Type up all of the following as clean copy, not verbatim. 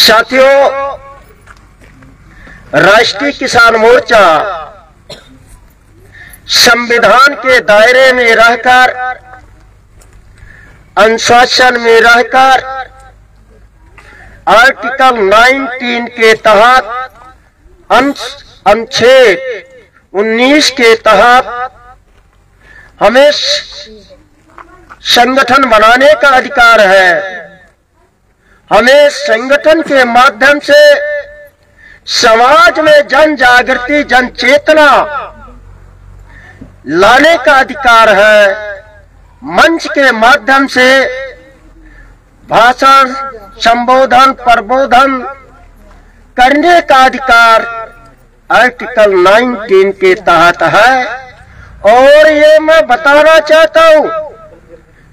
साथियों, राष्ट्रीय किसान मोर्चा संविधान के दायरे में रहकर, अनुशासन में रहकर आर्टिकल 19 के तहत अनुच्छेद 19 के तहत हमें संगठन बनाने का अधिकार है। हमें संगठन के माध्यम से समाज में जन जागृति, जन चेतना लाने का अधिकार है। मंच के माध्यम से भाषण, संबोधन, प्रबोधन करने का अधिकार आर्टिकल 19 के तहत है। और ये मैं बताना चाहता हूं,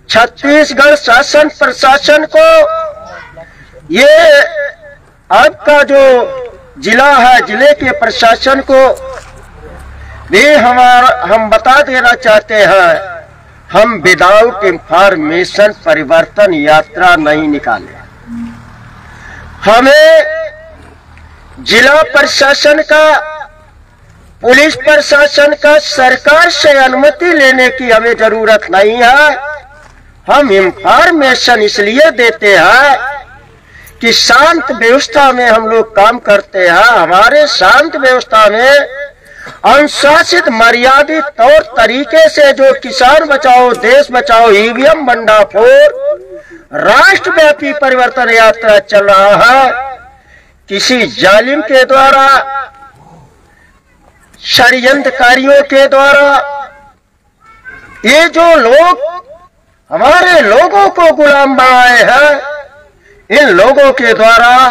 छत्तीसगढ़ शासन प्रशासन को, ये आपका जो जिला है, जिले के प्रशासन को भी हम बता देना चाहते हैं, हम विदाउट इंफॉर्मेशन परिवर्तन यात्रा नहीं निकाले। हमें जिला प्रशासन का, पुलिस प्रशासन का, सरकार से अनुमति लेने की हमें जरूरत नहीं है। हम इंफॉर्मेशन इसलिए देते हैं कि शांत व्यवस्था में हम लोग काम करते हैं। हमारे शांत व्यवस्था में अनुशासित, मर्यादित तौर तरीके से जो किसान बचाओ देश बचाओ ईवीएम भंडाफोड़ राष्ट्रव्यापी परिवर्तन यात्रा चल रहा है, किसी जालिम के द्वारा, षड्यंत्रकारियों के द्वारा, ये जो लोग हमारे लोगों को गुलाम बनाए हैं, इन लोगों के द्वारा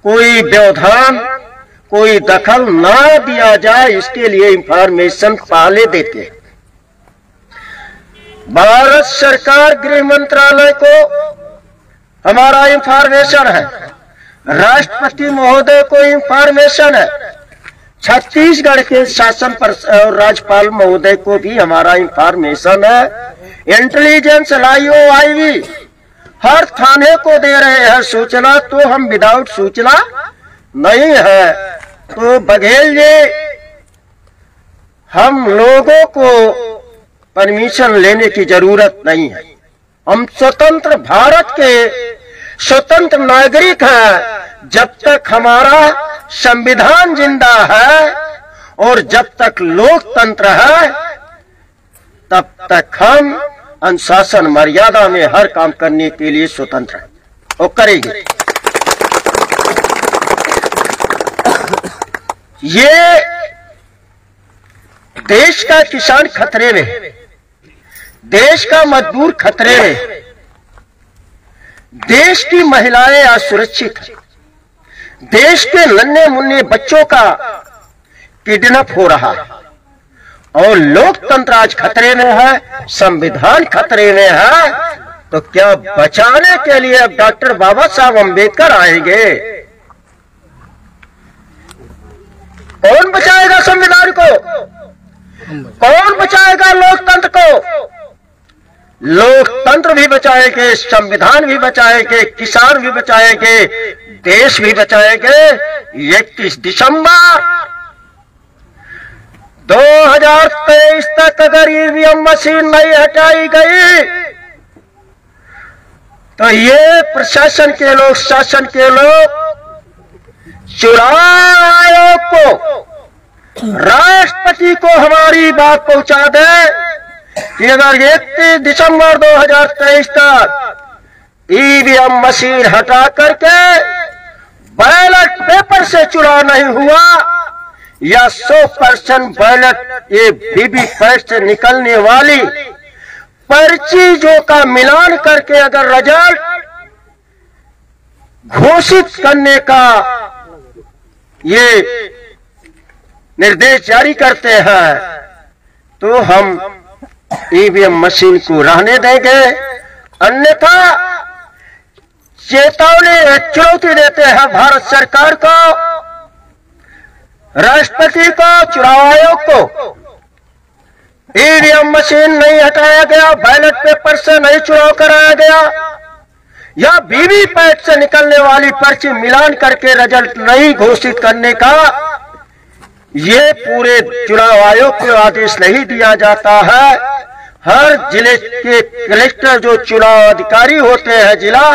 कोई व्यवधान, कोई दखल ना दिया जाए, इसके लिए इंफॉर्मेशन पहले देते हैं। भारत सरकार गृह मंत्रालय को हमारा इंफॉर्मेशन है, राष्ट्रपति महोदय को इंफॉर्मेशन है, छत्तीसगढ़ के शासन पर और राज्यपाल महोदय को भी हमारा इंफॉर्मेशन है, इंटेलिजेंस LIOIV हर थाने को दे रहे हैं सूचना। तो हम विदाउट सूचना नहीं है। तो बघेल जी, हम लोगों को परमिशन लेने की जरूरत नहीं है। हम स्वतंत्र भारत के स्वतंत्र नागरिक हैं। जब तक हमारा संविधान जिंदा है और जब तक लोकतंत्र है, तब तक हम अनुशासन मर्यादा में हर काम करने के लिए स्वतंत्र है और करेंगे। ये देश का किसान खतरे में, देश का मजदूर खतरे में, देश की महिलाएं असुरक्षित हैं, देश के नन्हे मुन्ने बच्चों का किडनैप हो रहा है और लोकतंत्र आज खतरे में है, संविधान खतरे में है। तो क्या बचाने के लिए अब डॉक्टर बाबा साहब अम्बेडकर आएंगे? कौन बचाएगा संविधान को? कौन बचाएगा लोकतंत्र को? लोकतंत्र भी बचाएंगे, संविधान भी बचाएंगे, किसान भी बचाएंगे, देश भी बचाएंगे। 31 दिसंबर 2023 तक अगर ईवीएम मशीन नहीं हटाई गई तो ये प्रशासन के लोग, शासन के लोग चुनाव आयोग को, राष्ट्रपति को हमारी बात पहुंचा दे कि अगर 31 दिसंबर 2023 तक ईवीएम मशीन हटा करके बैलेट पेपर से चुनाव नहीं हुआ या 100% बैलेट ये वीवीपैट से निकलने वाली पर्ची जो का मिलान करके अगर रिजल्ट घोषित करने का ये निर्देश जारी करते हैं, तो हम ईवीएम मशीन को रहने देंगे। अन्यथा चेतावनी, चुनौती देते हैं भारत सरकार को, राष्ट्रपति को, चुनाव आयोग को। ईवीएम मशीन नहीं हटाया गया, बैलेट पेपर से नहीं चुनाव कराया गया, या वीवीपैट से निकलने वाली पर्ची मिलान करके रिजल्ट नहीं घोषित करने का ये पूरे चुनाव आयोग को आदेश नहीं दिया जाता है। हर जिले के कलेक्टर जो चुनाव अधिकारी होते हैं जिला,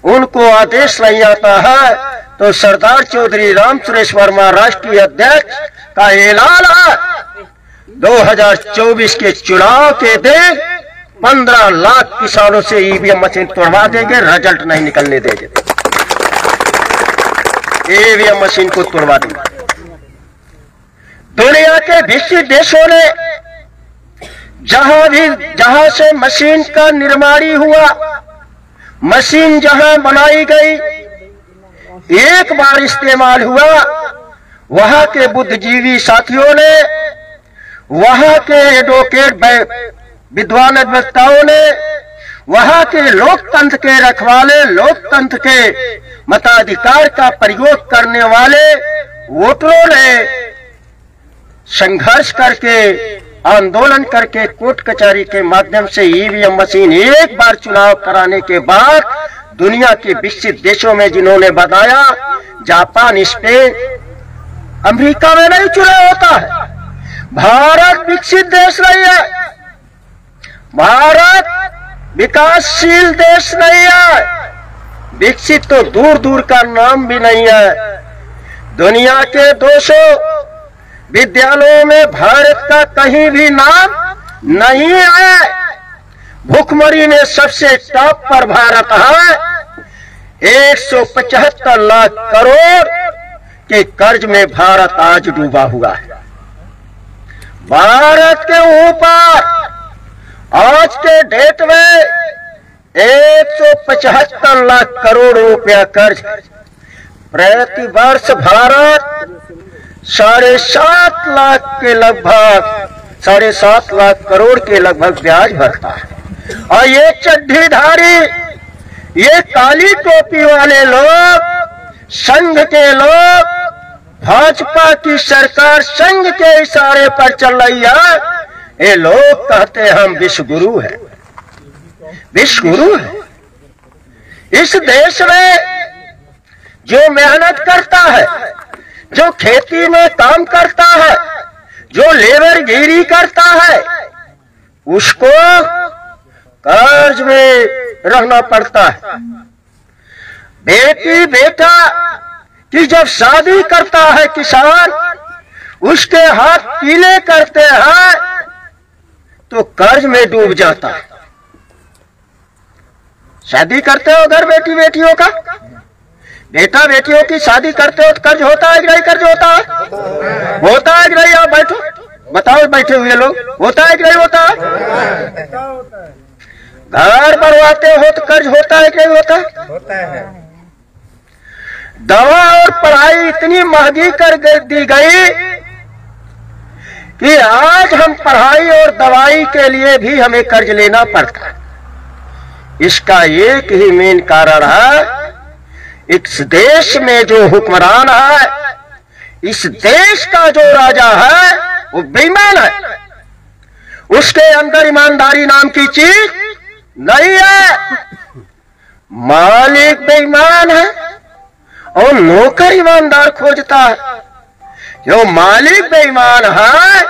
उनको आदेश नहीं आता है। तो सरदार चौधरी राम सुरेश वर्मा राष्ट्रीय अध्यक्ष का ऐलान है 2024 के चुनाव के दिन 15 लाख किसानों से ईवीएम मशीन तोड़वा देंगे, रिजल्ट नहीं निकलने देंगे, ईवीएम मशीन को तोड़वा देंगे। दुनिया के विकसित देशों ने जहां से मशीन का निर्माण हुआ, मशीन जहां बनाई गई, एक बार इस्तेमाल हुआ, वहां के बुद्धिजीवी साथियों ने, वहां के एडवोकेट विद्वान वक्ताओं ने, वहां के लोकतंत्र के रखवाले, लोकतंत्र के मताधिकार का प्रयोग करने वाले वोटरों ने संघर्ष करके, आंदोलन करके, कोर्ट कचहरी के माध्यम से ईवीएम मशीन एक बार चुनाव कराने के बाद दुनिया के विकसित देशों में जिन्होंने बताया, जापान, स्पेन, अमेरिका में नहीं चुनाव होता है। भारत विकसित देश नहीं है, भारत विकासशील देश नहीं है, विकसित तो दूर दूर का नाम भी नहीं है। दुनिया के 200 विद्यालयों में भारत का कहीं भी नाम नहीं है। भुखमरी में सबसे टॉप पर भारत है। 175 लाख करोड़ के कर्ज में भारत आज डूबा हुआ है। भारत के ऊपर आज के डेट में 175 लाख करोड़ रुपया कर्ज। प्रति वर्ष भारत 7.5 लाख के लगभग 7.5 लाख करोड़ के लगभग ब्याज भरता है। और ये चड्ढीधारी, ये काली टोपी वाले लोग, संघ के लोग, भाजपा की सरकार संघ के इशारे पर चल रही है। ये लोग कहते हैं हम विश्व गुरु हैं, विश्व गुरु है। इस देश में जो मेहनत करता है, जो खेती में काम करता है, जो लेबरगिरी करता है, उसको कर्ज में रहना पड़ता है। बेटी बेटा की जब शादी करता है किसान, उसके हाथ पीले करते हैं तो कर्ज में डूब जाता है। शादी करते हो घर बेटी बेटियों का, बेटा बेटियों की शादी करते हो तो कर्ज होता है कि नहीं? कर्ज होता है, होता है कि नहीं? आप बैठो, बताओ बैठे हुए लोग, होता है कि नहीं होता है? घर बनवाते हो तो कर्ज होता है कि नहीं होता? होता है। दवा और पढ़ाई इतनी महंगी कर दी गई कि आज हम पढ़ाई और दवाई के लिए भी हमें कर्ज लेना पड़ता है। इसका एक ही मेन कारण है, इस देश में जो हुक्मरान है, इस देश का जो राजा है, वो बेईमान है। उसके अंदर ईमानदारी नाम की चीज नहीं है। मालिक बेईमान है और नौकर ईमानदार खोजता है। जो मालिक बेईमान है,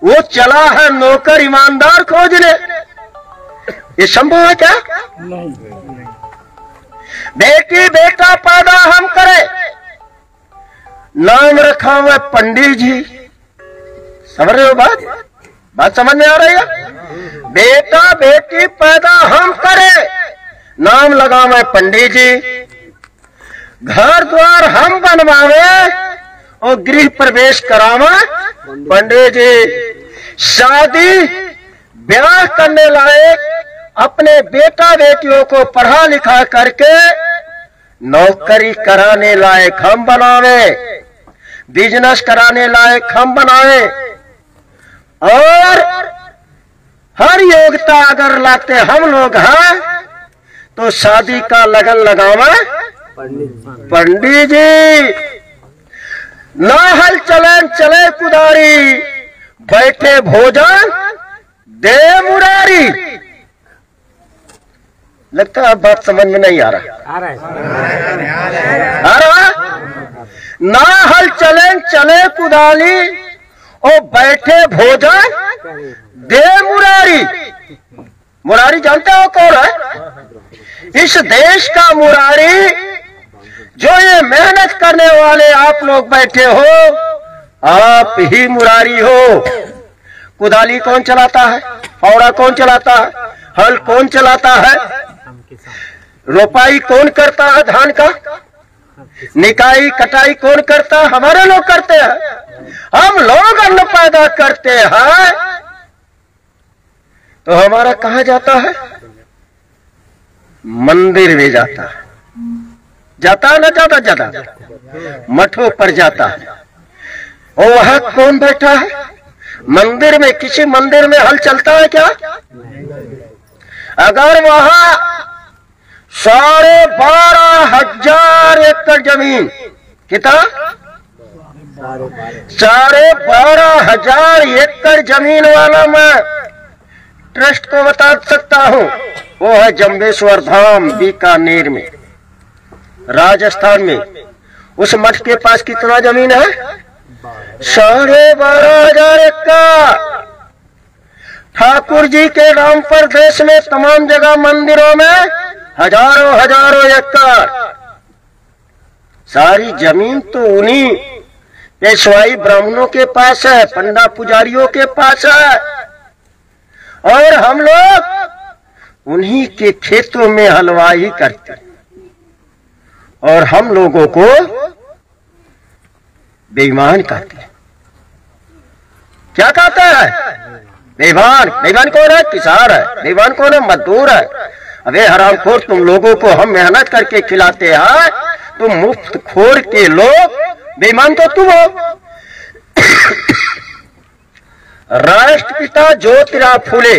वो चला है नौकर ईमानदार खोजने। ये संभव है क्या? नहीं। बेटी बेटा पैदा हम करें, नाम रखा हुआ पंडित जी। समझ रहे हो बात समझ में आ रही है? बेटा बेटी पैदा हम करें, नाम लगावे पंडित जी। घर द्वार हम बनवावे और गृह प्रवेश करावे पंडित जी। शादी ब्याह करने लायक अपने बेटा बेटियों को पढ़ा लिखा करके नौकरी कराने लायक हम बनावे, बिजनेस कराने लायक हम बनावे, और हर योग्यता अगर लाते हम लोग हैं तो शादी का लगन लगावा पंडित जी। ना हल चलन चले कुदारी, बैठे भोजन दे मुरारी। लगता है अब बात समझ में नहीं आ रहा। आ रहा ना हल चले चले कुदाली और बैठे भोजन दे मुरारी। मुरारी जानते हो कौन है? इस देश का मुरारी, जो ये मेहनत करने वाले आप लोग बैठे हो, आप ही मुरारी हो। कुदाली कौन चलाता है? फावड़ा कौन चलाता है? हल कौन चलाता है? रोपाई कौन करता है धान का? निकाई कटाई कौन करता है? हमारे लोग करते हैं। हम लोग अन्न पैदा करते हैं, तो हमारा कहाँ जाता है? मंदिर में जाता है। जाता है ना? ज्यादा मठों पर जाता है। और वहां कौन बैठा है? मंदिर में। किसी मंदिर में हल चलता है क्या? अगर वहां 12,500 एकड़ जमीन, कितना? 12,500 एकड़ जमीन वाला मैं ट्रस्ट को बता सकता हूं। वो है जंबेश्वर धाम, बीकानेर में, राजस्थान में। उस मठ के पास कितना जमीन है? 12,500 एकड़। ठाकुर जी के नाम पर देश में तमाम जगह मंदिरों में हजारों एकड़। सारी जमीन तो उन्हीं पेशवाई ब्राह्मणों के पास है, पंडा पुजारियों के पास है, और हम लोग उन्हीं के खेतों में हलवाई करते हैं। और हम लोगों को बेईमान कहते हैं। क्या कहते हैं? बेईमान। बेईमान कौन है? किसान है। बेईमान कौन है? मजदूर है। अबे हरामखोर, तुम लोगों को हम मेहनत करके खिलाते हैं, तुम मुफ्त खोर के लोग। बेईमान तो तुम हो। राष्ट्रपिता ज्योतिराव फुले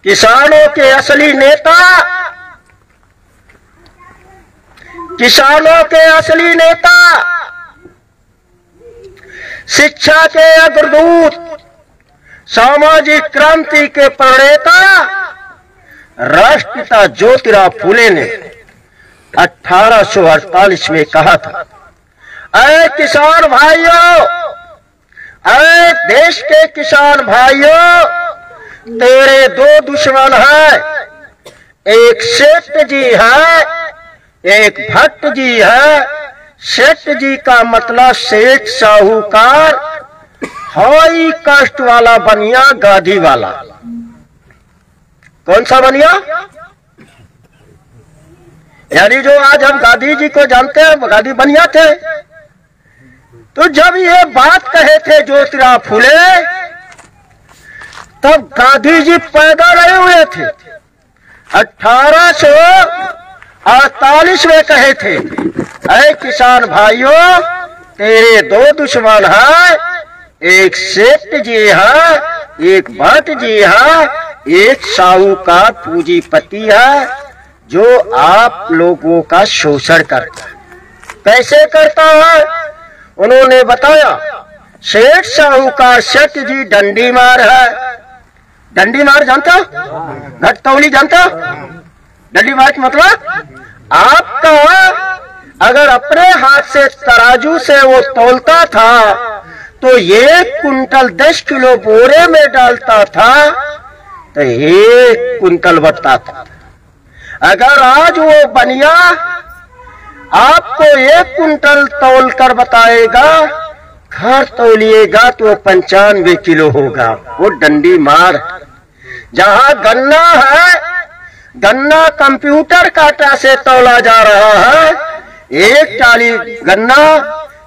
किसानों के असली नेता, किसानों के असली नेता, शिक्षा के अग्रदूत, सामाजिक क्रांति के प्रणेता राष्ट्रपिता ज्योतिराव फुले ने 1848 में कहा था, ऐ किसान भाइयों, ऐ देश के किसान भाइयों, तेरे दो दुश्मन हैं, एक सेठ जी है, एक भट्ट जी है। सेठ जी का मतलब सेठ साहूकार, हाई कास्ट वाला बनिया, गादी वाला। कौन सा बनिया? यानी जो आज हम गांधी जी को जानते हैं, वो गांधी बनिया थे। तो जब ये बात कहे थे ज्योतिराव फुले, तब गांधी जी पैदा नहीं हुए थे। 1848 में कहे थे, ऐ किसान भाइयों, तेरे दो दुश्मन हैं, एक सेठ जी है, एक भट्ट जी है, एक साहूकार पूंजीपति है, जो आप लोगों का शोषण करता है। कैसे करता है? उन्होंने बताया, सेठ साहूकार सेठ जी डंडी मार है। डंडी मार जानता? घटतौली जानता? डंडी मार का मतलब, आपका अगर अपने हाथ से तराजू से वो तौलता था, तो 1 कुंटल 10 किलो बोरे में डालता था, तो 1 कुंटल बढ़ता था। अगर आज वो बनिया आपको 1 कुंटल तौल कर बताएगा, घर तौलिएगा तो 95 किलो होगा। वो डंडी मार। जहां गन्ना है, गन्ना कंप्यूटर कांटा से तौला जा रहा है। एक टाली गन्ना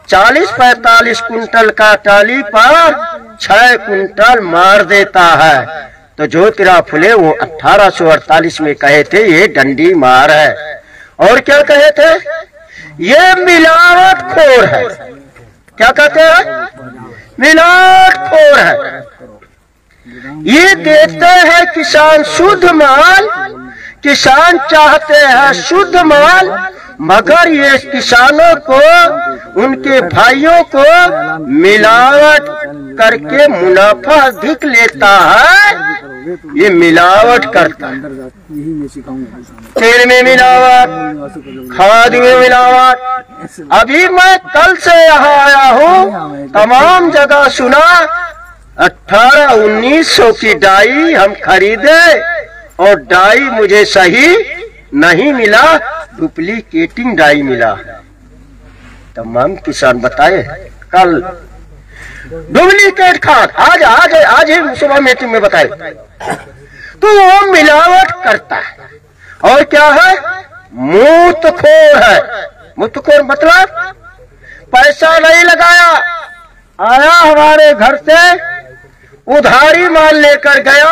40-45 कुंटल का टाली पर 6 कुंटल मार देता है। तो ज्योतिराव फुले वो 1848 में कहे थे, ये डंडी मार है। और क्या कहे थे? ये मिलावट खोर है। क्या कहते हैं? मिलावट खोर है। ये देते हैं किसान शुद्ध माल, किसान चाहते हैं शुद्ध माल, मगर ये किसानों को उनके भाइयों को मिलावट करके मुनाफा अधिक लेता है, ये मिलावट करता है। तेल में मिलावट, खाद में मिलावट। अभी मैं कल से यहाँ आया हूँ, तमाम जगह सुना 1800-1900 की डाई हम खरीदे और डाई मुझे सही नहीं मिला, डुप्लीकेटिंग डाई मिला। तमाम किसान बताए कल डुप्लीकेट खाद आज ही सुबह मीटिंग में बताए। तो वो मिलावट करता है और क्या है, मूतखोर है। मूतखोर मतलब पैसा नहीं लगाया, आया हमारे घर से उधारी माल लेकर गया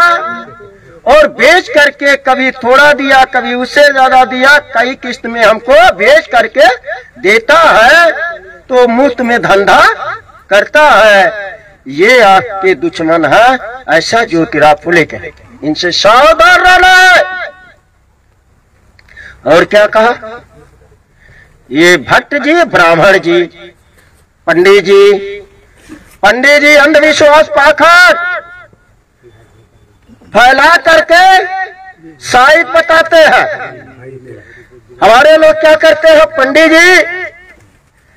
और बेच करके कभी थोड़ा दिया, कभी उससे ज्यादा दिया, कई किस्त में हमको बेच करके देता है, तो मुफ्त में धंधा करता है। ये आपके दुश्मन है, ऐसा ज्योतिराव फुले कहते, इनसे सावधान रहना है। और क्या कहा, ये भट्ट जी, ब्राह्मण जी, पंडित जी अंधविश्वास पाखंड फैला करके साइड बताते हैं। हमारे लोग क्या करते हैं, पंडित जी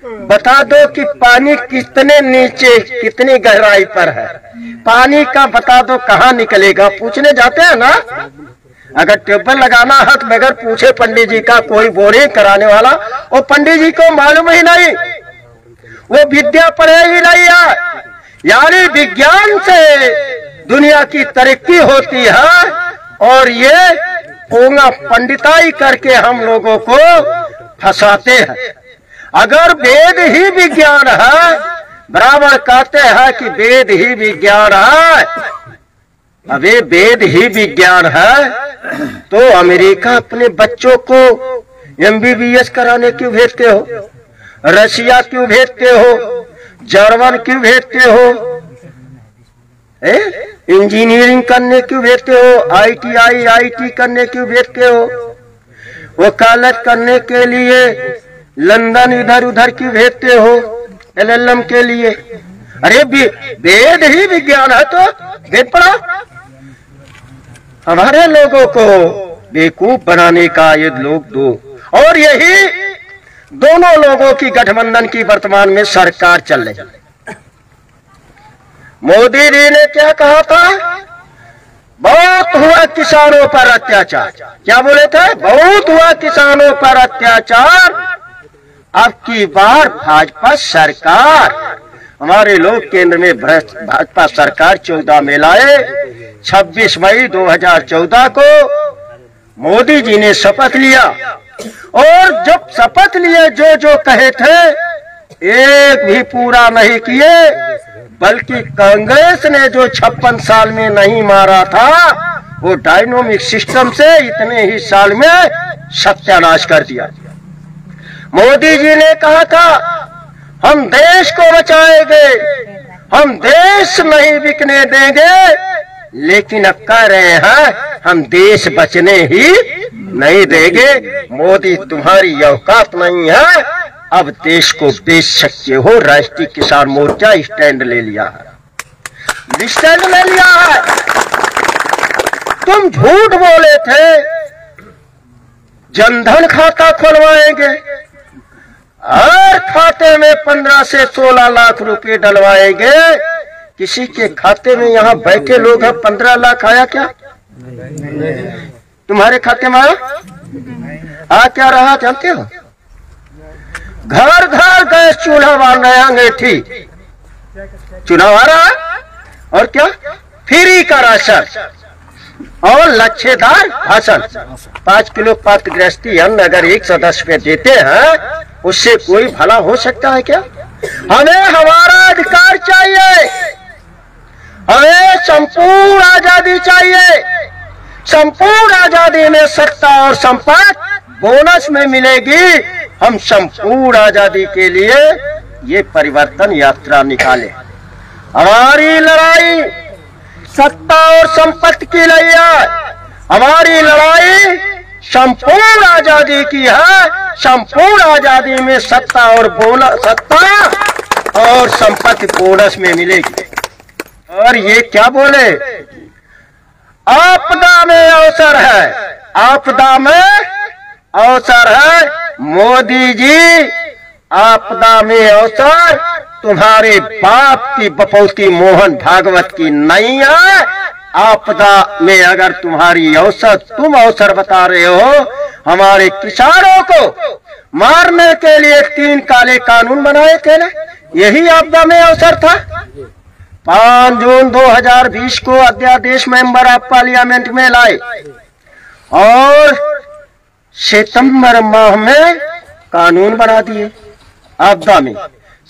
बता दो कि पानी कितने नीचे कितनी गहराई पर है, पानी का बता दो कहाँ निकलेगा, पूछने जाते हैं ना। अगर ट्यूबवेल लगाना है तो बगैर पूछे पंडित जी का कोई बोरिंग कराने वाला, और पंडित जी को मालूम ही नहीं, वो विद्या पढ़े ही नहीं है। यानी विज्ञान से दुनिया की तरक्की होती है और ये पोंगा पंडिताई करके हम लोगों को फंसाते हैं। अगर वेद ही विज्ञान है, ब्राह्मण कहते हैं कि वेद ही विज्ञान है, अबे वेद ही विज्ञान है तो अमेरिका अपने बच्चों को MBBS कराने क्यों भेजते हो, रशिया क्यों भेजते हो, जर्मन क्यों भेजते हो, इंजीनियरिंग करने क्यों भेजते हो, IIT करने क्यों भेजते हो, वकालत करने के लिए लंदन इधर उधर क्यों भेजते हो, LLM के लिए। अरे वेद ही विज्ञान है तो वेद पढ़ा। हमारे लोगों को बेवकूफ बनाने का ये लोग दो, और यही दोनों लोगों की गठबंधन की वर्तमान में सरकार चल रही है। मोदी जी ने क्या कहा था, बहुत हुआ किसानों पर अत्याचार, क्या बोले थे, बहुत हुआ किसानों पर अत्याचार, अब की बार भाजपा सरकार। हमारे लोग केंद्र में भाजपा सरकार 14 में लाए। 26 मई 2014 को मोदी जी ने शपथ लिया, और जब शपथ लिए जो जो कहे थे एक भी पूरा नहीं किए, बल्कि कांग्रेस ने जो 56 साल में नहीं मारा था वो डायनामिक सिस्टम से इतने ही साल में सत्यानाश कर दिया। मोदी जी ने कहा था हम देश को बचाएंगे, हम देश नहीं बिकने देंगे, लेकिन अब कह रहे हैं हम देश बचने ही नहीं देंगे। मोदी तुम्हारी औकात नहीं है, अब देश को बेच सकते हो। राष्ट्रीय किसान मोर्चा स्टैंड ले लिया है, स्टैंड ले लिया है। तुम झूठ बोले थे जनधन खाता खुलवाएंगे, हर खाते में 15 से 16 लाख रुपए डलवाएंगे। किसी के खाते में यहाँ बैठे लोग हैं 15 लाख आया क्या? तुम्हारे खाते में आया? आ क्या रहा जानते हो? घर घर गैस चूल्हा बांध रहे अंगीठी, चुनाव आ रहा है, और क्या फ्री का राशन और लच्छेदार भाषण। 5 किलो पात्र गृहस्थी अन्न अगर एक सदस्य पे देते हैं, उससे कोई भला हो सकता है क्या? हमें हमारा अधिकार चाहिए, हमें संपूर्ण आजादी चाहिए। संपूर्ण आजादी में सत्ता और संपत्ति बोनस में मिलेगी। हम संपूर्ण आजादी के लिए ये परिवर्तन यात्रा निकाले। हमारी लड़ाई सत्ता और संपत्ति की नहीं है, हमारी लड़ाई संपूर्ण आजादी की है। संपूर्ण आजादी में सत्ता और संपत्ति बोनस में मिलेगी। और ये क्या बोले, आपदा में अवसर है, आपदा में अवसर है। मोदी जी, आपदा में अवसर तुम्हारे बाप की बपौती मोहन भागवत की नहीं है। आपदा में अगर तुम्हारी अवसर, तुम अवसर बता रहे हो हमारे किसानों को मारने के लिए 3 काले कानून बनाए थे ना, यही आपदा में अवसर था। 5 जून 2020 को अध्यादेश मेंबर ऑफ पार्लियामेंट में लाए और सितंबर माह में कानून बना दिए। आपदा में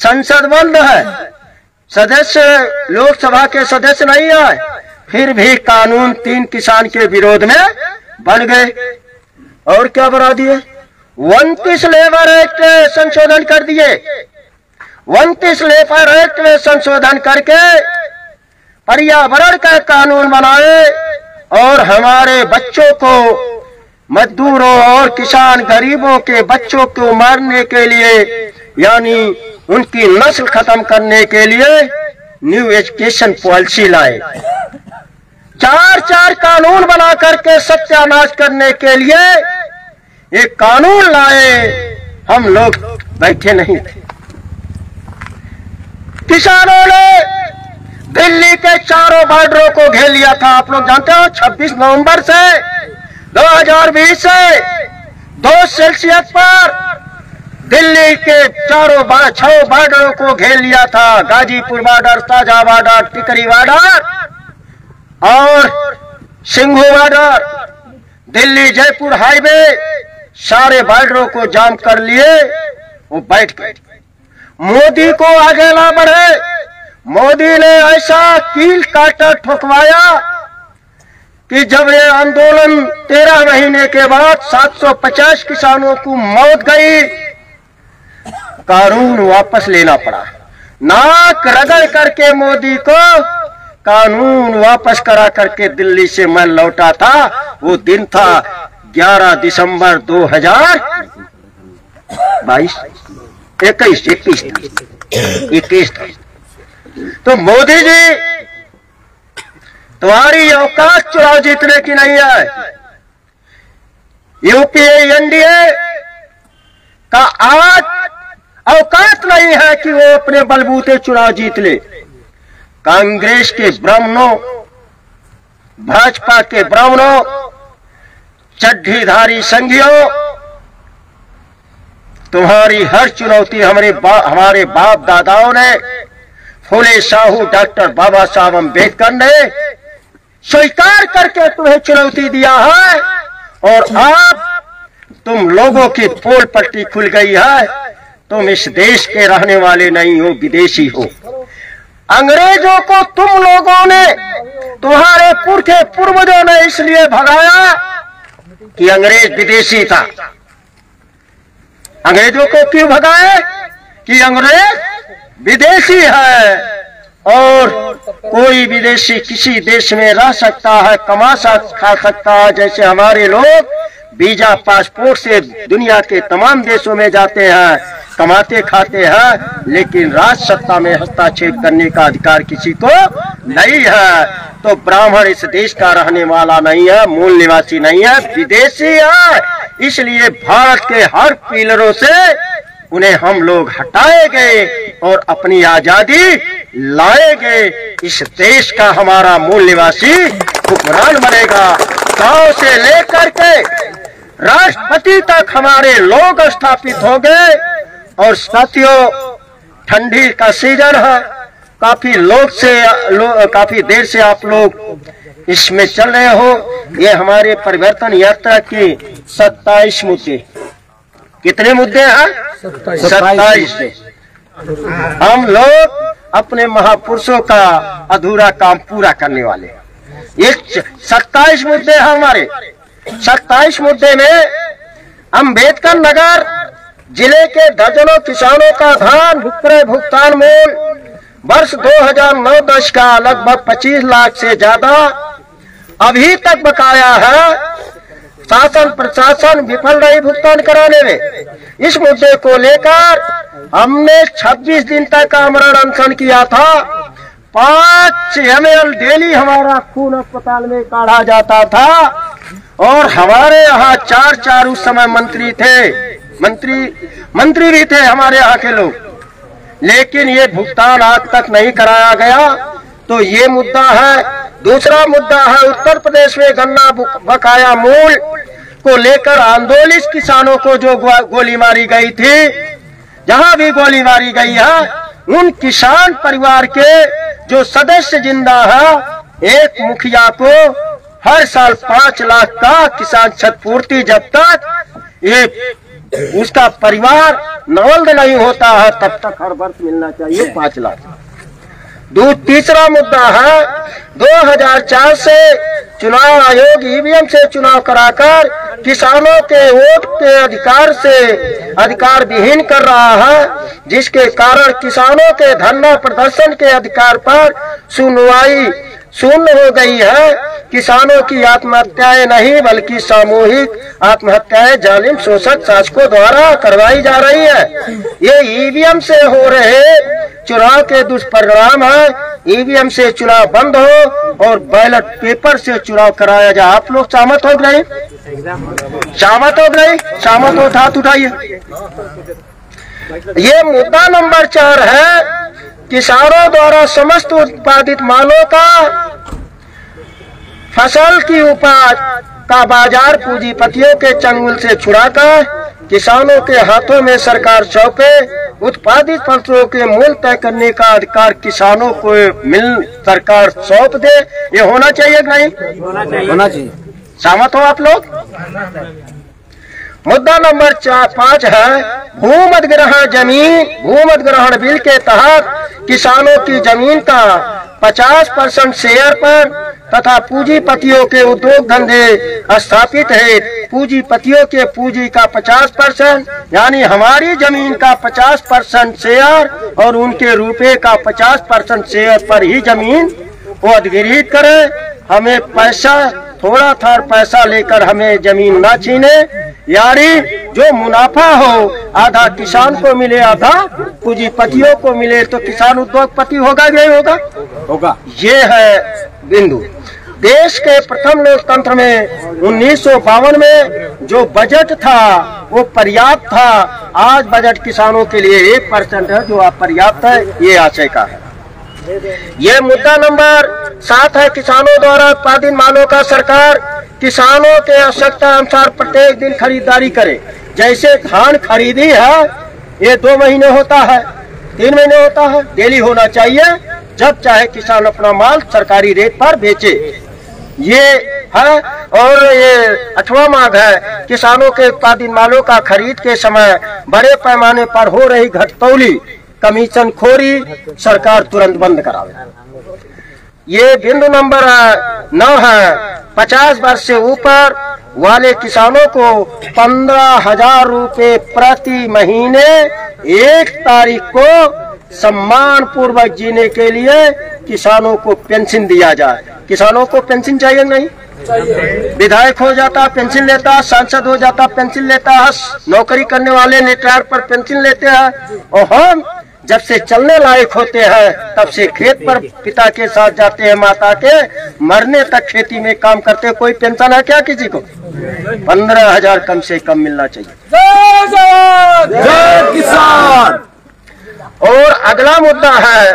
संसद बंद है, सदस्य लोकसभा के सदस्य नहीं आए, फिर भी कानून 3 किसान के विरोध में बन गए। और क्या बना दिए, 29 लेबर एक्ट संशोधन कर दिए। 29 लेबर एक्ट में संशोधन करके पर्यावरण का कानून बनाए और हमारे बच्चों को, मजदूरों और किसान गरीबों के बच्चों को मारने के लिए, यानी उनकी नस्ल खत्म करने के लिए न्यू एजुकेशन पॉलिसी लाए। 4 कानून बना करके सत्यानाश करने के लिए एक कानून लाए। हम लोग बैठे नहीं थे। किसानों ने दिल्ली के चारों बॉर्डरों को घेर लिया था। आप लोग जानते हो 26 नवंबर से 2020 से 2 सेल्सियस पर दिल्ली के 6 बॉर्डरों को घेर लिया था। गाजीपुर बॉर्डर, ताजा बॉर्डर, टिकरी बॉर्डर और सिंघू बॉर्डर, दिल्ली जयपुर हाईवे, सारे बॉर्डरों को जाम कर लिए। वो बैठ गए। मोदी को आगे ना बढ़े। मोदी ने ऐसा कील काटा ठोकवाया कि जब ये आंदोलन 13 महीने के बाद 750 किसानों को मौत गई, कानून वापस लेना पड़ा। नाक रगड़ करके मोदी को कानून वापस करा करके दिल्ली से मैं लौटा था। वो दिन था 11 दिसंबर 2021 था। तो मोदी जी, तुम्हारी औकात चुनाव जीतने की नहीं है। यूपीए एनडीए का आज औकात नहीं है कि वो अपने बलबूते चुनाव जीत ले। कांग्रेस के ब्राह्मणों, भाजपा के ब्राह्मणों, चड्ढीधारी संघियों, तुम्हारी हर चुनौती हमारे बाप दादाओं ने, फूले साहू, डॉक्टर बाबा साहब अम्बेडकर ने स्वीकार करके तुम्हें चुनौती दिया है। और अब तुम लोगों की पोल पट्टी खुल गई है। तुम इस देश के रहने वाले नहीं हो, विदेशी हो। अंग्रेजों को तुम लोगों ने, तुम्हारे पुरखे पूर्वजों ने इसलिए भगाया कि अंग्रेज विदेशी था। अंग्रेजों को क्यों भगाए? कि अंग्रेज विदेशी है और कोई विदेशी किसी देश में रह सकता है, खा सकता है। जैसे हमारे लोग वीजा पासपोर्ट से दुनिया के तमाम देशों में जाते हैं, कमाते खाते हैं, लेकिन राज सत्ता में हस्तक्षेप करने का अधिकार किसी को नहीं है। तो ब्राह्मण इस देश का रहने वाला नहीं है, मूल निवासी नहीं है, विदेशी है। इसलिए भारत के हर पिलरों से उन्हें हम लोग हटाए गए और अपनी आजादी लाए गए। इस देश का हमारा मूल निवासी हुक्मरान बनेगा। गांव से लेकर के राष्ट्रपति तक हमारे लोग स्थापित हो गए। और साथियों, ठंडी का सीजन है, काफी काफी देर से आप लोग इसमें चल रहे हो। ये हमारे परिवर्तन यात्रा के 27 मुद्दे, कितने मुद्दे हैं? 27। हम लोग अपने महापुरुषों का अधूरा काम पूरा करने वाले हैं। ये 27 मुद्दे हैं हमारे। 27 मुद्दे में अम्बेडकर नगर जिले के दर्जनों किसानों का धान विक्रय भुगतान मूल वर्ष 2009-10 का लगभग 25 लाख से ज्यादा अभी तक बकाया है। शासन प्रशासन विफल रही भुगतान कराने में। इस मुद्दे को लेकर हमने 26 दिन तक आमरण अनशन किया था। 5 ml डेली हमारा खून अस्पताल में काढ़ा जाता था और हमारे यहाँ 4 उस समय मंत्री थे, मंत्री भी थे हमारे यहाँ के लोग, लेकिन ये भुगतान आज तक नहीं कराया गया। तो ये मुद्दा है। दूसरा मुद्दा है उत्तर प्रदेश में गन्ना बकाया मूल्य को लेकर आंदोलित किसानों को जो गोली मारी गई थी, जहां भी गोली मारी गई है, उन किसान परिवार के जो सदस्य जिंदा है, एक मुखिया को हर साल 5 लाख का किसान क्षतिपूर्ति जब तक ये उसका परिवार नवल्द नहीं होता है तब तक हर वर्ष मिलना चाहिए 5 लाख। तीसरा मुद्दा है 2004 से चुनाव आयोग ईवीएम से चुनाव कराकर किसानों के वोट के अधिकार विहीन कर रहा है, जिसके कारण किसानों के धरना प्रदर्शन के अधिकार पर सुनवाई शून्य हो गई है। किसानों की आत्महत्याएं नहीं बल्कि सामूहिक आत्महत्याएं जालिम शोषक शासकों द्वारा करवाई जा रही है। ये ईवीएम से हो रहे चुनाव के दुष्परिणाम है। ईवीएम से चुनाव बंद हो और बैलेट पेपर से चुनाव कराया जाए। आप लोग सहमत हो गए? सहमत हो, हाथ उठाइए। ये मुद्दा नंबर 4 है किसानों द्वारा समस्त उत्पादित मालों का फसल की उपज का बाजार पूंजीपतियों के चंगुल से छुड़ाकर किसानों के हाथों में सरकार सौंपे। उत्पादित फसलों के मूल्य तय करने का अधिकार किसानों को सरकार सौंप दे। ये होना चाहिए कि नहीं? होना चाहिए। सहमत हो आप लोग? मुद्दा नंबर 5 है भूमि अधिग्रहण बिल के तहत किसानों की जमीन का 50% शेयर पर तथा पूंजीपतियों के उद्योग धंधे स्थापित है। पूंजीपतियों के पूंजी का 50% यानी हमारी जमीन का 50% शेयर और उनके रुपए का 50% शेयर पर ही जमीन वो अधिग्रहित करे। हमें पैसा थोड़ा था पैसा लेकर हमें जमीन ना छीने, यानी जो मुनाफा हो आधा किसान को मिले आधा पूंजीपतियों को मिले, तो किसान उद्योगपति होगा नहीं होगा? ये है बिंदु। देश के प्रथम लोकतंत्र में 1952 में जो बजट था वो पर्याप्त था। आज बजट किसानों के लिए 1% है जो अपर्याप्त है, ये आशय का है। ये मुद्दा नंबर 7 है किसानों द्वारा उत्पादित मालों का सरकार किसानों के आवश्यकता अनुसार प्रत्येक दिन खरीदारी करे। जैसे धान खरीदी है ये 2 महीने होता है, 3 महीने होता है, डेली होना चाहिए। जब चाहे किसान अपना माल सरकारी रेट पर बेचे, ये है। और ये 8वां मांग है किसानों के उत्पादित मालों का खरीद के समय बड़े पैमाने पर हो रही घटतौली कमीशन खोरी सरकार तुरंत बंद करावे। ये बिंदु नंबर 9 है 50 वर्ष से ऊपर वाले किसानों को 15,000 रुपए प्रति महीने 1 तारीख को सम्मान पूर्वक जीने के लिए किसानों को पेंशन दिया जाए। किसानों को पेंशन चाहिए नहीं? विधायक हो जाता पेंशन लेता, सांसद हो जाता पेंशन लेता है, नौकरी करने वाले रिटायर पर पेंशन लेते हैं, और हम जब से चलने लायक होते हैं तब से खेत पर पिता के साथ जाते हैं, माता के मरने तक खेती में काम करते। कोई पेंशन है क्या किसी को? 15,000 कम से कम मिलना चाहिए। जय किसान। और अगला मुद्दा है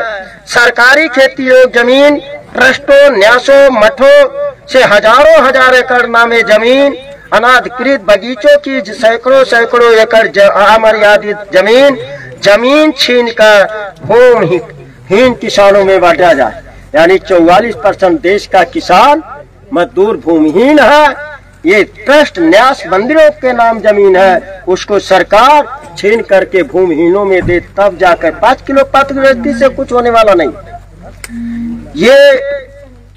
सरकारी खेती योग्य जमीन ट्रस्टों, न्यासों, मठों से हजार एकड़ नामे जमीन, अनाधिकृत बगीचों की सैकड़ों एकड़ अमर्यादित जमीन छीन कर भूमिहीन किसानों में बांटा जाए। यानी 44% देश का किसान मजदूर भूमिहीन है। ये ट्रस्ट न्यास मंदिरों के नाम जमीन है, उसको सरकार छीन करके भूमिहीनों में दे, तब जाकर 5 किलो पात्र व्यक्ति से कुछ होने वाला नहीं। ये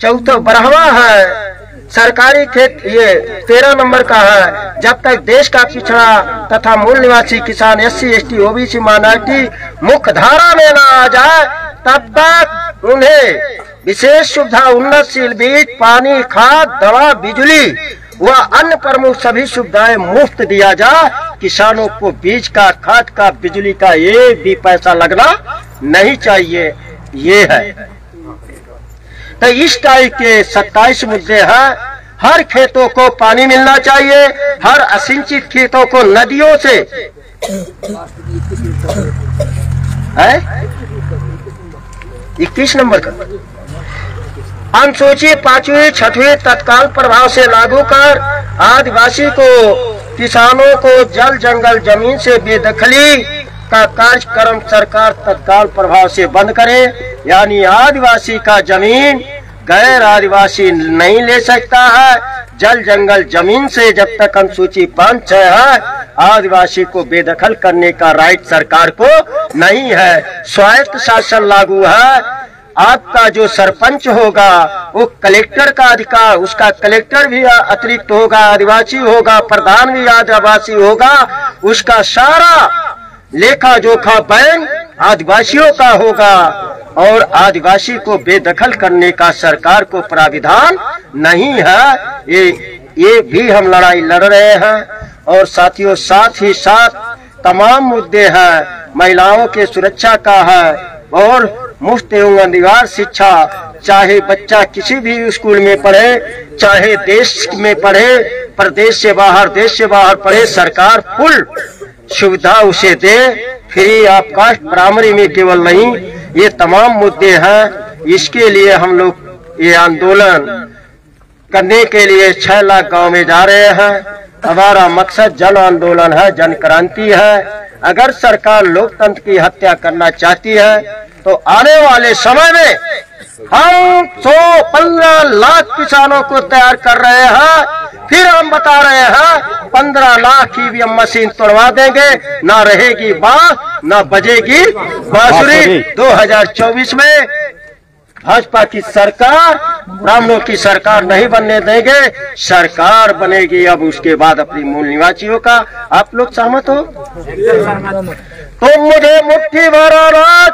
12वां है सरकारी खेत। ये 13 नंबर का है जब तक देश का पिछड़ा तथा मूल निवासी किसान SC, ST, OBC माइनॉरिटी मुख्य धारा में न आ जाए तब तक उन्हें विशेष सुविधा, उन्नतशील बीज, पानी, खाद, दवा, बिजली व अन्य प्रमुख सभी सुविधाएं मुफ्त दिया जाए। किसानों को बीज का, खाद का, बिजली का एक भी पैसा लगना नहीं चाहिए। ये है तो इस टाइप के 27 मुद्दे हैं। हर खेतों को पानी मिलना चाहिए, हर असिंचित खेतों को नदियों से 21 नंबर का अनुसूची 5वीं 6वीं तत्काल प्रभाव से लागू कर आदिवासी को, किसानों को जल जंगल जमीन से बेदखली का कार्यक्रम सरकार तत्काल प्रभाव से बंद करे। यानी आदिवासी का जमीन गैर आदिवासी नहीं ले सकता है। जल जंगल जमीन से जब तक अनुसूची 5(6) है, आदिवासी को बेदखल करने का राइट सरकार को नहीं है। स्वायत्त शासन लागू है। आपका जो सरपंच होगा वो कलेक्टर का अधिकार, उसका कलेक्टर भी अतिरिक्त होगा, आदिवासी होगा, प्रधान भी आदिवासी होगा, उसका सारा लेखा जोखा बैंक आदिवासियों का होगा और आदिवासी को बेदखल करने का सरकार को प्राविधान नहीं है। ये भी हम लड़ाई लड़ रहे हैं। और साथियों, साथ ही साथ तमाम मुद्दे हैं। महिलाओं के सुरक्षा का है और मुफ्त एवं अनिवार्य शिक्षा, चाहे बच्चा किसी भी स्कूल में पढ़े, चाहे देश में पढ़े, प्रदेश से बाहर, देश से बाहर पढ़े, सरकार फुल सुविधा उसे दे। फ्री ऑफ कास्ट प्राइमरी में केवल नहीं, ये तमाम मुद्दे हैं। इसके लिए हम लोग ये आंदोलन करने के लिए 6 लाख गांव में जा रहे हैं। हमारा मकसद जन आंदोलन है, जन क्रांति है। अगर सरकार लोकतंत्र की हत्या करना चाहती है तो आने वाले समय में हम 115 लाख किसानों को तैयार कर रहे हैं। फिर हम बता रहे हैं 15 लाख ईवीएम मशीन तोड़वा देंगे, ना रहेगी बांस, ना बजेगी बांसुरी। 2024 में भाजपा की सरकार, ब्राह्मणों की सरकार नहीं बनने देंगे। सरकार बनेगी अब उसके बाद अपनी मूल निवासियों का। आप लोग सहमत हो? तुम मुझे मुट्ठी भर अनाज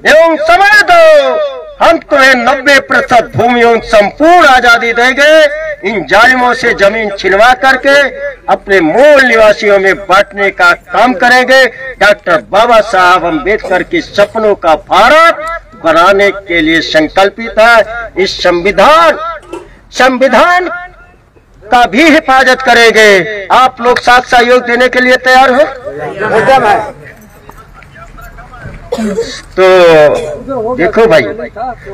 एवं समय दो, हम तुम्हें 90% भूमि एवं संपूर्ण आजादी देंगे। इन जालिमों से जमीन छिनवा करके अपने मूल निवासियों में बांटने का काम करेंगे। डॉक्टर बाबा साहब अम्बेडकर के सपनों का भारत बनाने के लिए संकल्पित है। इस संविधान का भी हिफाजत करेंगे। आप लोग साथ सहयोग देने के लिए तैयार हो? तो देखो भाई,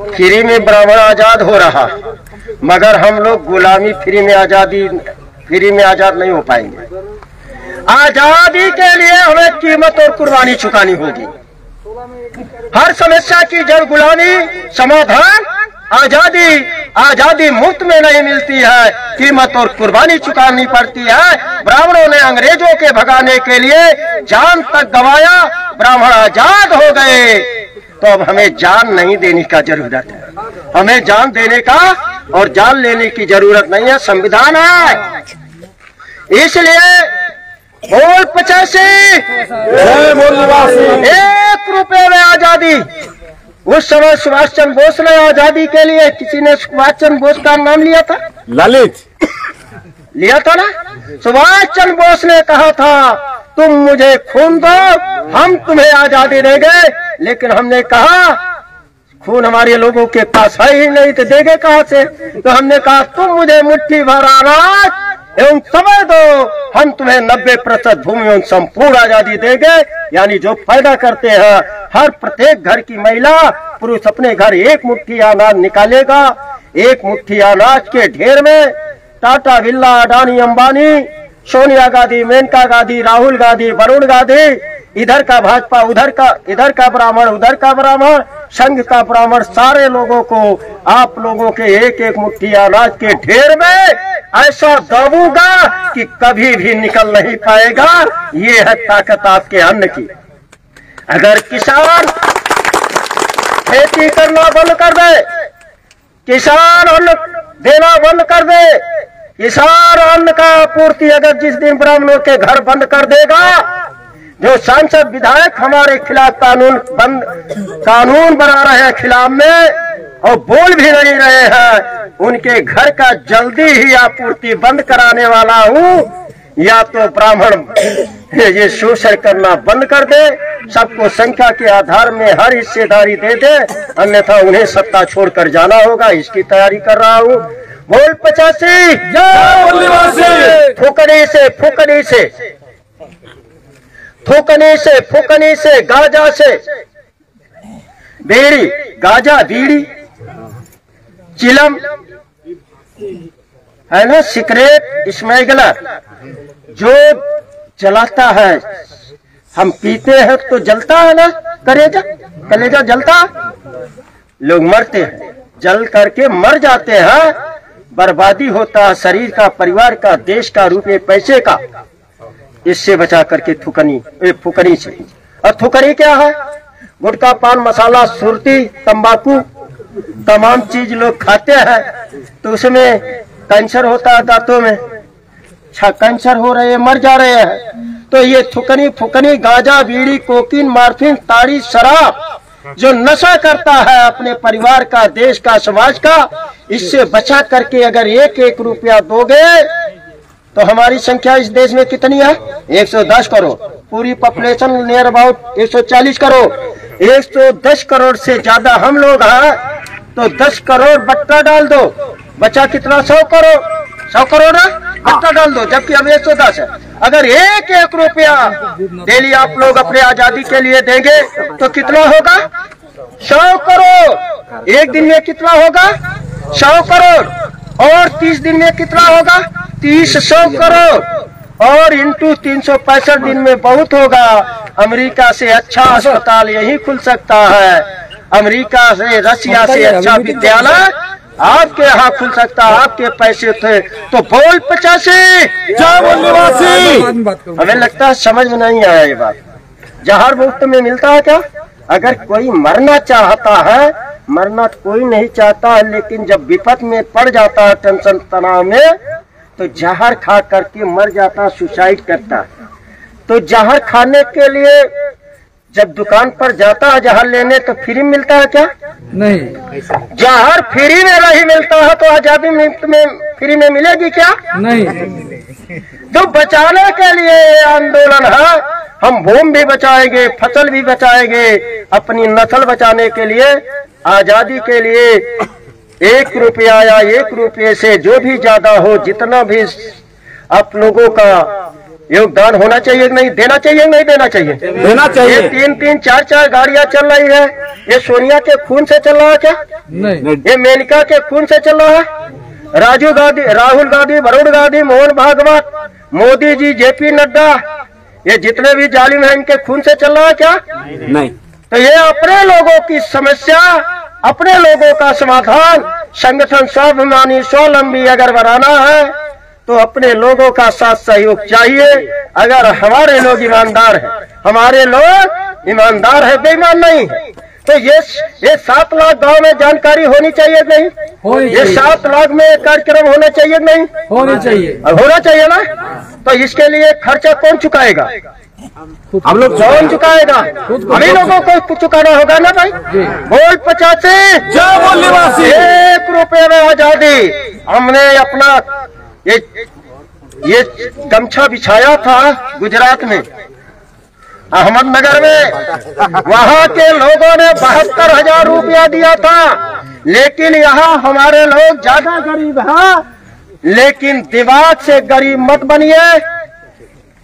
फ्री में ब्राह्मण आजाद हो रहा, मगर हम लोग गुलामी फ्री में आजाद नहीं हो पाएंगे। आजादी के लिए हमें कीमत और कुर्बानी चुकानी होगी। हर समस्या की जड़ गुलामी, समाधान आजादी मुफ्त में नहीं मिलती है, कीमत और कुर्बानी चुकानी पड़ती है। ब्राह्मणों ने अंग्रेजों के भगाने के लिए जान तक गंवाया, ब्राह्मण आजाद हो गए। तो अब हमें जान नहीं देने का जरूरत है, हमें जान देने का और जान लेने की जरूरत नहीं है। संविधान है, इसलिए बोल 85 ₹1 में आजादी। उस समय सुभाष चंद्र बोस ने आजादी के लिए, किसी ने सुभाष चंद्र बोस का नाम लिया था? ललित लिया था ना। सुभाष चंद्र बोस ने कहा था तुम मुझे खून दो, हम तुम्हें आजादी देंगे। लेकिन हमने कहा खून हमारे लोगों के पास है ही नहीं, तो देंगे कहां से? तो हमने कहा तुम मुझे मुट्ठी भर अनाज एवं समय दो, हम तुम्हें 90% भूमि एवं संपूर्ण आजादी देंगे। यानी जो पैदा करते हैं, हर प्रत्येक घर की महिला पुरुष अपने घर एक मुट्ठी अनाज निकालेगा। एक मुट्ठी अनाज के ढेर में टाटा, बिरला, अडानी, अंबानी, सोनिया गांधी, मेनका गांधी, राहुल गांधी, वरुण गांधी, इधर का भाजपा, इधर का ब्राह्मण, उधर का ब्राह्मण, संघ का ब्राह्मण, सारे लोगों को आप लोगों के एक एक मुट्ठी अनाज के ढेर में ऐसा दबूंगा कि कभी भी निकल नहीं पाएगा। ये है ताकत आपके अन्न की। अगर किसान खेती करना बंद कर दे, किसान अन्न देना बंद कर दे, किसान अन्न का आपूर्ति अगर जिस दिन ब्राह्मणों के घर बंद कर देगा, जो सांसद विधायक हमारे खिलाफ कानून बना रहे हैं खिलाफ में, और बोल भी नहीं रहे हैं, उनके घर का जल्दी ही आपूर्ति बंद कराने वाला हूँ। या तो ब्राह्मण ये शोषण करना बंद कर दे, सबको संख्या के आधार में हर हिस्सेदारी दे दे, अन्यथा उन्हें सत्ता छोड़कर जाना होगा। इसकी तैयारी कर रहा हूँ। बोल 85 फुकनी से फुकनी से थूकने से फूकने से गाजा से बीड़ी, गाजा बीड़ी चिलम है ना, सिगरेट स्मगलर जो जलाता है, हम पीते हैं तो जलता है ना, कलेजा कलेजा जलता, लोग मरते हैं, जल करके मर जाते हैं, बर्बादी होता है शरीर का, परिवार का, देश का, रुपये पैसे का। इससे बचा करके थुकनी फुकनी से। और थुकनी क्या है? गुटखा, पान मसाला, सुरती, तंबाकू, तमाम चीज लोग खाते हैं तो उसमें कैंसर होता है, दांतों में कैंसर हो रहे हैं, मर जा रहे हैं। तो ये थुकनी फुकनी, गांजा, बीड़ी, कोकीन, मार्फिन, ताड़ी, शराब जो नशा करता है अपने परिवार का, देश का, समाज का, इससे बचा करके अगर एक एक रुपया दोगे तो हमारी संख्या इस देश में कितनी है? 110 करोड़। पूरी population near about 140 crore. 110 crore से ज्यादा हम लोग हैं, तो 10 करोड़ बट्टा डाल दो, बचा कितना? 100 करोड़। 100 करोड़ है, बट्टा डाल दो, जबकि अब 110 है। अगर एक एक रुपया डेली आप लोग अपने आजादी के लिए देंगे तो कितना होगा? 100 करोड़। एक दिन में कितना होगा? 100 करोड़। और 30 दिन में कितना होगा? 300 करोड़। और इंटू 365 दिन में बहुत होगा। अमेरिका से अच्छा अस्पताल यही खुल सकता है, अमेरिका से, रशिया से अच्छा विद्यालय आपके यहाँ खुल सकता है, आपके पैसे थे तो। बोल 85 हमें लगता है समझ में नहीं आया ये बात। जहर मुफ्त में मिलता है क्या? अगर कोई मरना चाहता है, मरना कोई नहीं चाहता है, लेकिन जब विपत में पड़ जाता है, टेंशन तनाव में, तो जहर खा करके मर जाता, सुसाइड करता। तो जहर खाने के लिए जब दुकान पर जाता है जहर लेने, तो फ्री मिलता है क्या? नहीं। जहर फ्री में नहीं मिलता है तो आजादी में फ्री में मिलेगी क्या? नहीं। तो बचाने के लिए ये आंदोलन है। हम भूमि भी बचाएंगे, फसल भी बचाएंगे, अपनी नस्ल बचाने के लिए, आजादी के लिए 1 रुपया या 1 रुपये से जो भी ज्यादा हो, जितना भी आप लोगों का योगदान होना चाहिए कि नहीं? देना चाहिए, नहीं देना चाहिए? देना चाहिए। ये 3-3, 4-4 गाड़ियां चल रही है, ये सोनिया के खून से चल रहा है क्या? नहीं। ये मेनका के खून से चल रहा है? राहुल गांधी, वरुण गांधी, मोहन भागवत, मोदी जी, जेपी नड्डा, ये जितने भी जालिम हैं इनके खून से चल रहा है क्या? नहीं। तो ये अपने लोगों की समस्या, अपने लोगों का समाधान, संगठन स्वाभिमानी स्वावलंबी अगर बनाना है तो अपने लोगों का साथ सहयोग चाहिए। अगर हमारे लोग ईमानदार हैं, हमारे लोग ईमानदार है, बेईमान नहीं है, तो ये 7 लाख गांव में जानकारी होनी चाहिए नहीं? ये 7 लाख में कार्यक्रम होना चाहिए नहीं? होना चाहिए। होना चाहिए ना? तो इसके लिए खर्चा कौन चुकाएगा? हम लोग कौन चुकाएगा? हम ही लोगों को चुकाना होगा ना भाई। बोल 85 1 रुपये में आजादी। हमने अपना ये गमछा बिछाया था गुजरात में, अहमदनगर में, वहाँ के लोगों ने 72,000 रुपया दिया था। लेकिन यहाँ हमारे लोग ज्यादा गरीब हैं, लेकिन दिमाग से गरीब मत बनिए,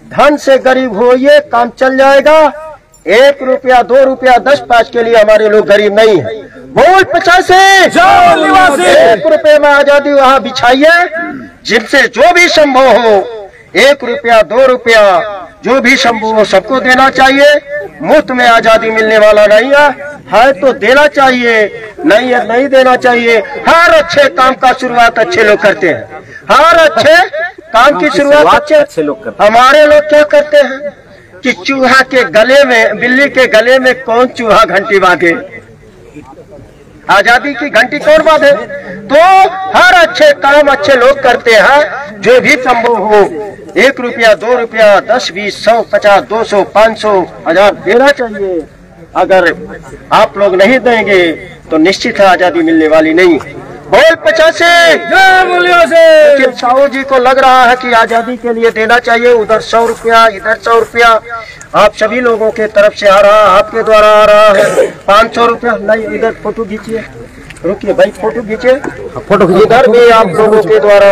धन से गरीब होइए, काम चल जाएगा। 1 रुपया 2 रुपया 10 पैसे के लिए हमारे लोग गरीब नहीं है। बोल 85 1 रुपये में आजादी वहाँ बिछाइए, जिनसे जो भी संभव हो, 1 रुपया 2 रुपया जो भी संभव हो सबको देना चाहिए। मुफ्त में आजादी मिलने वाला नहीं है तो देना चाहिए, नहीं है नहीं देना चाहिए। हर अच्छे काम का शुरुआत अच्छे लोग करते हैं, हर अच्छे काम की शुरुआत अच्छे लोग करते हैं। हमारे लोग क्या करते हैं कि चूहा के गले में, बिल्ली के गले में कौन चूहा घंटी बांधे? आजादी की घंटी कौन बांधे? तो हर अच्छे काम अच्छे लोग करते हैं, जो भी संभव हो 1 रुपया 2 रुपया 10 20 100 50 200 500 1000 देना चाहिए। अगर आप लोग नहीं देंगे तो निश्चित है आजादी मिलने वाली नहीं। बोल 85 लेकिन साहू जी को लग रहा है कि आजादी के लिए देना चाहिए, उधर 100 रुपया इधर 100 रुपया आप सभी लोगों के तरफ से आ रहा, आपके द्वारा आ रहा है 500 रुपया। नहीं इधर फोटो खींचिए, रुकिए भाई फोटो खींचे, फोटो इधर भी आप लोगों के द्वारा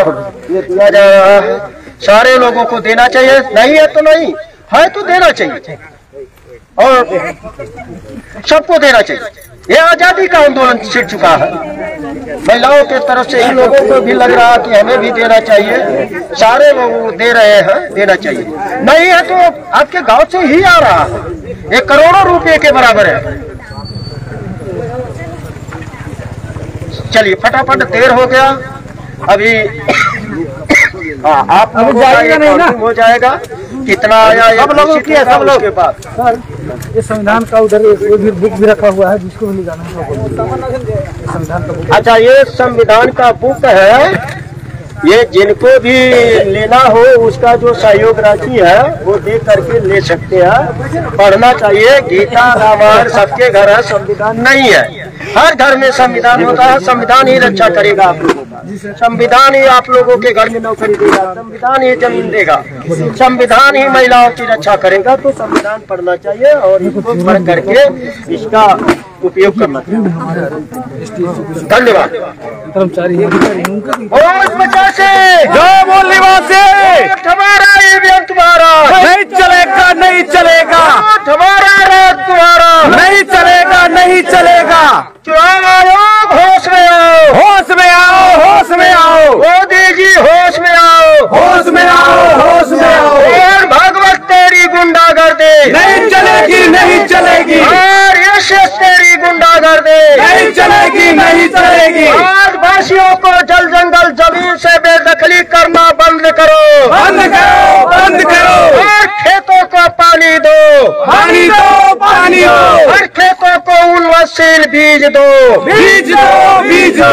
ये दिया जा रहा है, सारे लोगों को देना चाहिए। नहीं है तो नहीं है तो देना चाहिए और सबको देना चाहिए। ये आजादी का आंदोलन छिड़ चुका है, महिलाओं के तरफ से इन लोगों को भी लग रहा है कि हमें भी देना चाहिए, सारे लोग दे रहे हैं, देना चाहिए। नहीं है तो आपके गांव से ही आ रहा है, ये करोड़ों रुपए के बराबर है। चलिए फटाफट देर हो गया, अभी हाँ आप लोगों का ये काउंटिंग हो जाएगा कितना आया सब लोगों की है, सब लोग के पास। सर ये संविधान का उधर भी बुक भी रखा हुआ है, जिसको भी निकालना है संविधान का बुक। अच्छा ये संविधान का बुक है, ये जिनको भी लेना हो उसका जो सहयोग राशि है वो दे करके ले सकते हैं, पढ़ना चाहिए। गीता रामायण सबके घर है, संविधान नहीं है, हर घर में संविधान होता है। संविधान ही रक्षा करेगा आप लोगों का, संविधान ही आप लोगों के घर में नौकरी देगा, संविधान ही जमीन देगा, संविधान ही महिलाओं की रक्षा करेगा। तो संविधान पढ़ना चाहिए और इसको पढ़ करके इसका उपयोग करना चाहिए। धन्यवाद। कर्मचारी तुम्हारा ईवीएम तुम्हारा नहीं चलेगा, नहीं चलेगा, तुम्हारा राज तुम्हारा नहीं चलेगा, नहीं चलेगा। चुनाव आयोग होश में आओ, होश में आओ, होश में आओ, मोदी जी होश में आओ, होश में आओ, होश में आओ। और भागवत तेरी गुंडागर्दी नहीं चलेगी, नहीं चलेगी, और यश तेरी गुंडागर्दी नहीं चलेगी, नहीं चलेगी। आज वासियों को जल जंगल जमीन से बेदखली करना बंद करो, बंद करो, बंद करो। और खेतों को पानी दो, पानी दो, पानी दो, और खेतों को उन्नतशील बीज दो, बीज दो, बीज दो।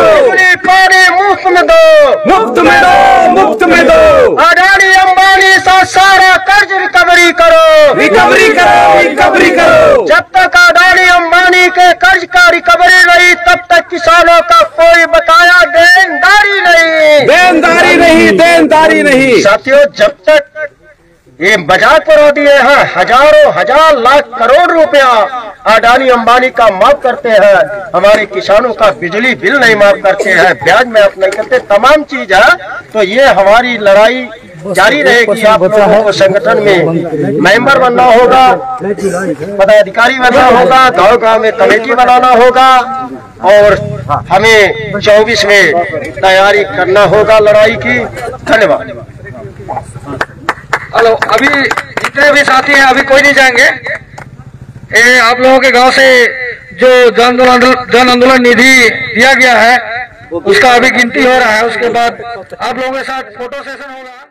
पानी मुफ्त में दो, मुफ्त में दो, मुफ्त में दो। अडानी अंबानी सा सारा कर्ज रिकवरी करो, रिकवरी करो, रिकवरी करो। जब तक अडानी अंबानी के कर्ज का रिकवरी नहीं तब तक किसानों का कोई बकाया देनदारी नहीं, देनदारी नहीं, देनदारी नहीं। साथियों जब तक ये बाजार पर दिए हैं हजारों हजार लाख करोड़ रुपया अडानी अंबानी का माफ करते हैं, हमारे किसानों का बिजली बिल नहीं माफ करते हैं, ब्याज माफ नहीं करते, तमाम चीज है। तो ये हमारी लड़ाई जारी रहेगी। आप लोगों को संगठन में मेंबर बनना होगा, पदाधिकारी बनना होगा, गांव गांव में कमेटी बनाना होगा और हमें 24 में तैयारी करना होगा लड़ाई की। धन्यवाद। हेलो, अभी जितने भी साथी हैं अभी कोई नहीं जाएंगे। ये आप लोगों के गांव से जो जन आंदोलन निधि दिया गया है उसका अभी गिनती हो रहा है, उसके बाद आप लोगों के साथ फोटो सेशन होगा।